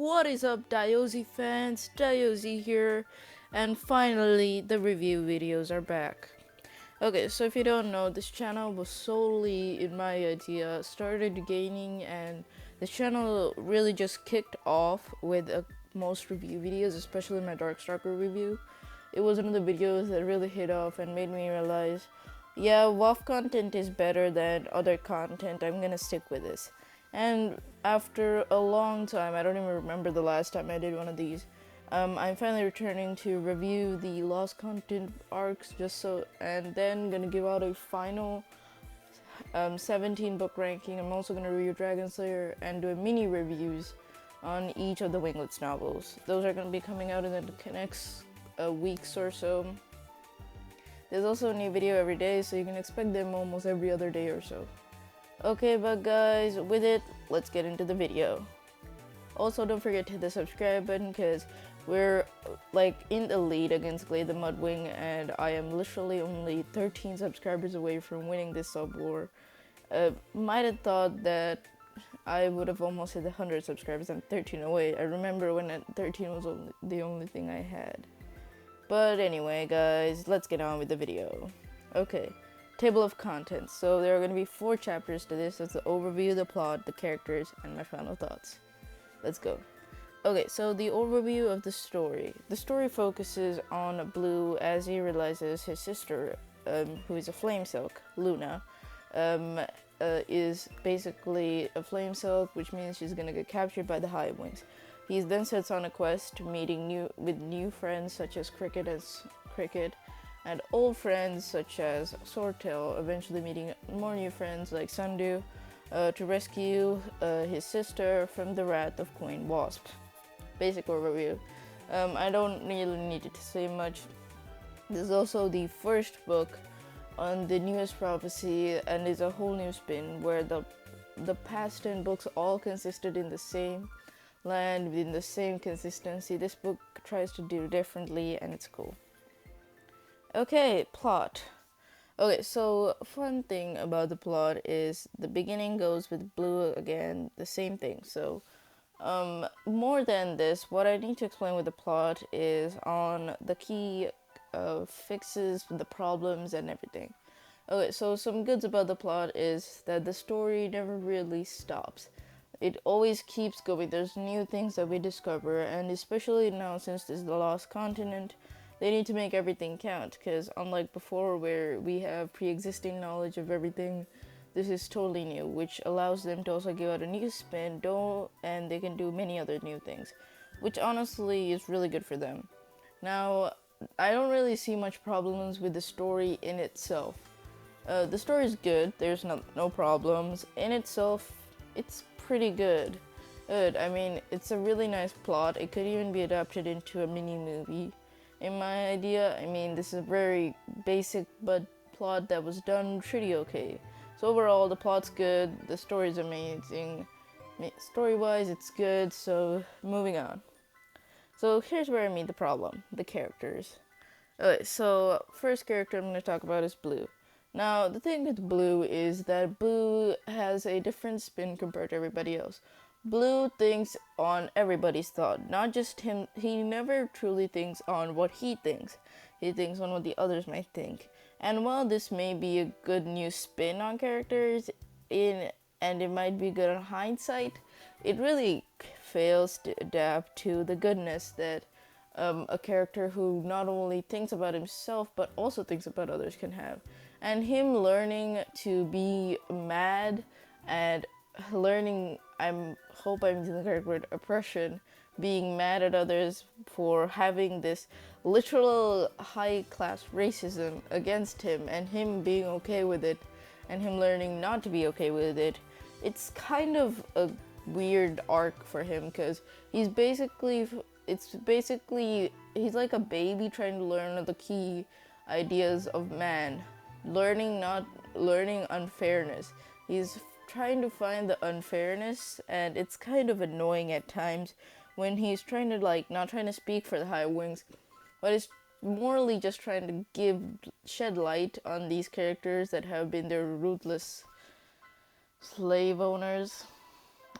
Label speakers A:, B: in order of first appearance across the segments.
A: What is up, Diozy fans? Diozy here, and finally the review videos are back. Okay, so if you don't know, this channel was solely in my idea, started gaining, and this channel really just kicked off with most review videos, especially my Darkstalker review. It was one of the videos that really hit off and made me realize, yeah, WoW content is better than other content, I'm gonna stick with this. And after a long time, I don't even remember the last time I did one of these, I'm finally returning to review the lost content arcs, and then gonna give out a final 17 book ranking. I'm also gonna review Dragon Slayer and do a mini reviews on each of the Winglets novels. Those are gonna be coming out in the next weeks or so. There's also a new video every day, so you can expect them almost every other day or so. Okay, but guys, with it, let's get into the video. Also, don't forget to hit the subscribe button because we're like in the lead against Glade the Mudwing, and I am literally only 13 subscribers away from winning this sub war. Might have thought that I would have almost hit 100 subscribers. I'm 13 away. I remember when 13 was the only thing I had. But anyway, guys, let's get on with the video. Okay, table of contents. So there are going to be 4 chapters to this. That's the overview, the plot, the characters, and my final thoughts. Let's go. Okay, so the overview of the story. The story focuses on Blue as he realizes his sister, who is a flame silk, Luna, is basically a flame silk, which means she's gonna get captured by the Hive Wings. He then sets on a quest, meeting with new friends such as Cricket, and old friends such as Swordtail, eventually meeting more new friends like Sundew, to rescue his sister from the wrath of Queen Wasp. Basic overview. I don't really need to say much. This is also the first book on the newest prophecy, and is a whole new spin where the past 10 books all consisted in the same land, within the same consistency. This book tries to do differently, and it's cool. Okay, plot. Okay, so fun thing about the plot is the beginning goes with Blue again, the same thing. So, more than this, what I need to explain with the plot is on the key fixes, the problems, and everything. Okay, so some goods about the plot is that the story never really stops. It always keeps going. There's new things that we discover, and especially now since this is the Lost Continent, they need to make everything count, because unlike before where we have pre-existing knowledge of everything, this is totally new, which allows them to also give out a new spin, and they can do many other new things, which honestly is really good for them. Now, I don't really see much problems with the story in itself. The story is good, there's no problems. In itself, it's pretty good. I mean, it's a really nice plot. It could even be adapted into a mini movie. In my idea, I mean, this is a very basic but plot that was done pretty okay. So overall, the plot's good, the story's amazing. Story-wise, it's good, so moving on. So here's where I meet the problem, the characters. Okay, so first character I'm going to talk about is Blue. Now, the thing with Blue is that Blue has a different spin compared to everybody else. Blue thinks on everybody's thought, not just him. He never truly thinks on what he thinks. He thinks on what the others might think. And while this may be a good new spin on characters, and it might be good in hindsight, it really fails to adapt to the goodness that a character who not only thinks about himself but also thinks about others can have. And him learning to be mad and learning, hope I'm using the correct word, oppression, being mad at others for having this literal high class racism against him, and him being okay with it, and him learning not to be okay with it. It's kind of a weird arc for him, because he's like a baby trying to learn the key ideas of man, learning unfairness. He's trying to find the unfairness, and it's kind of annoying at times when he's trying to not trying to speak for the Hive Wings, but is morally just trying to shed light on these characters that have been their ruthless slave owners.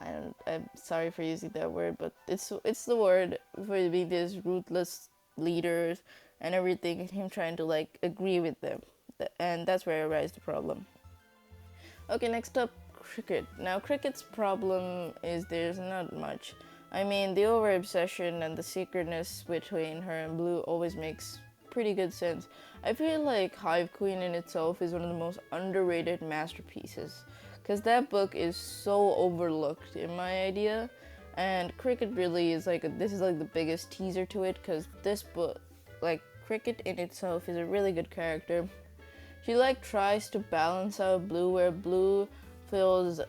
A: I'm sorry for using that word, but it's the word for being this ruthless leader and everything, and him trying to like agree with them, and that's where arises the problem. Okay, next up, Cricket. Now, Cricket's problem is there's not much. I mean, the over obsession and the secretness between her and Blue always makes pretty good sense. I feel like Hive Queen in itself is one of the most underrated masterpieces, because that book is so overlooked in my idea, and Cricket really is like this is like the biggest teaser to it, because this book, like Cricket in itself, is a really good character. She like tries to balance out Blue, where Blue feels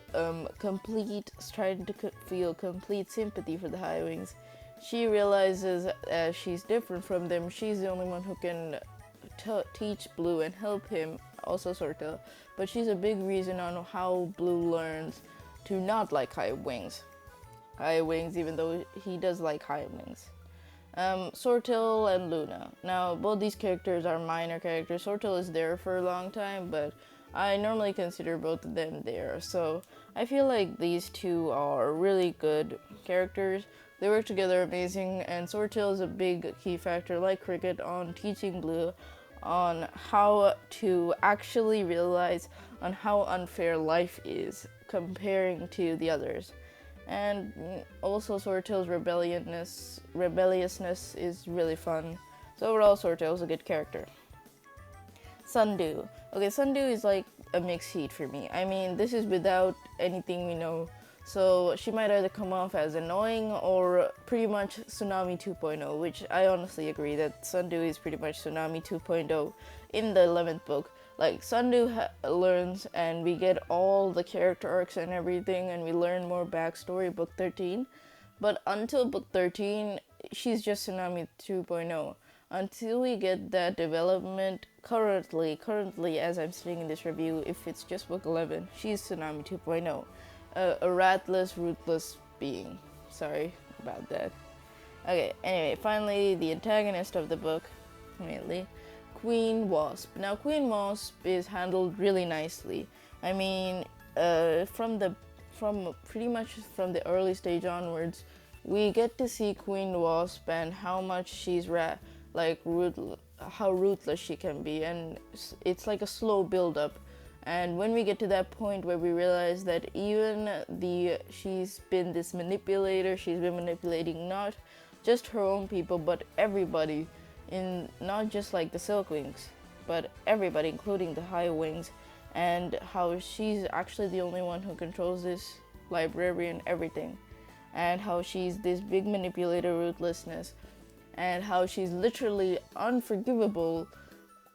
A: complete, trying to feel complete sympathy for the High Wings. She realizes as she's different from them, she's the only one who can teach Blue and help him, also Sorta. But she's a big reason on how Blue learns to not like High Wings. High Wings, even though he does like High Wings. Sortil and Luna. Now, both these characters are minor characters. Sortil is there for a long time, but I normally consider both of them there. So I feel like these two are really good characters. They work together amazing, and Sortil is a big key factor, like Cricket, on teaching Blue on how to actually realize on how unfair life is comparing to the others. And also Sortil's rebelliousness is really fun. So overall, Sortil's a good character. Sundew. Okay, Sundew is like a mixed heat for me. I mean, this is without anything we know. So she might either come off as annoying or pretty much Tsunami 2.0, which I honestly agree that Sundew is pretty much Tsunami 2.0 in the 11th book. Like, Sundew learns, and we get all the character arcs and everything, and we learn more backstory book 13. But until book 13, she's just Tsunami 2.0. Until we get that development, currently as I'm sitting in this review, if it's just book 11, she's Tsunami 2.0. A ratless, ruthless being. Sorry about that. Okay, anyway, finally, the antagonist of the book, mainly, Queen Wasp. Now, Queen Wasp is handled really nicely. I mean, from pretty much from the early stage onwards, we get to see Queen Wasp and how much she's how ruthless she can be, and it's like a slow build up. And when we get to that point where we realize that even she's been this manipulator, she's been manipulating not just her own people, but everybody, in not just like the Silkwings, but everybody, including the High Wings, and how she's actually the only one who controls this library and everything, and how she's this big manipulator ruthlessness, and how she's literally unforgivable,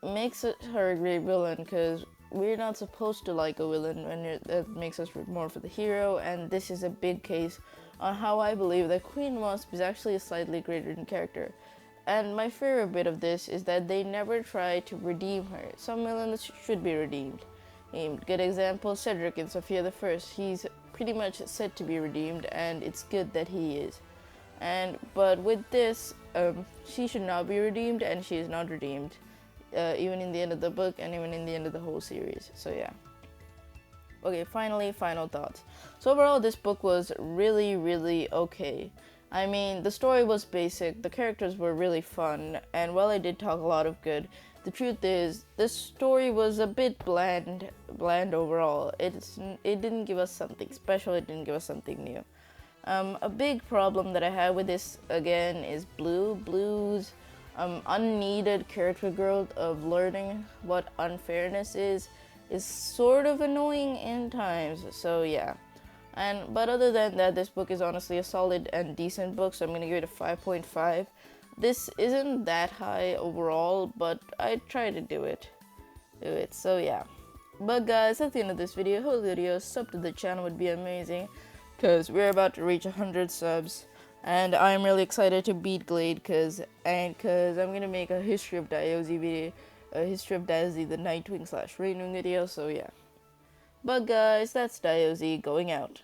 A: makes her a great villain, because we're not supposed to like a villain when that makes us root more for the hero, and this is a big case on how I believe that Queen Wasp is actually a slightly greater in character. And my favorite bit of this is that they never try to redeem her. Some villains should be redeemed. Good example, Cedric in Sophia the First. He's pretty much said to be redeemed, and it's good that he is. But with this, she should not be redeemed, and she is not redeemed. Even in the end of the book and even in the end of the whole series. So yeah. Okay, finally, final thoughts. So overall, this book was really, really okay. I mean, the story was basic, the characters were really fun, and while I did talk a lot of good, the truth is, this story was a bit bland overall. It didn't give us something special, it didn't give us something new. A big problem that I had with this, again, is Blue's unneeded character growth of learning what unfairness is sort of annoying in times. So yeah. But other than that, this book is honestly a solid and decent book, so I'm gonna give it a 5.5. This isn't that high overall, but I try to do it. So yeah. But guys, at the end of this video, whole video, sub to the channel would be amazing, because we're about to reach 100 subs. And I'm really excited to beat Glade, cause I'm gonna make a history of Diaozi video, a history of Diaozi, the Nightwing / Rainwing video. So yeah. But guys, that's Diaozi going out.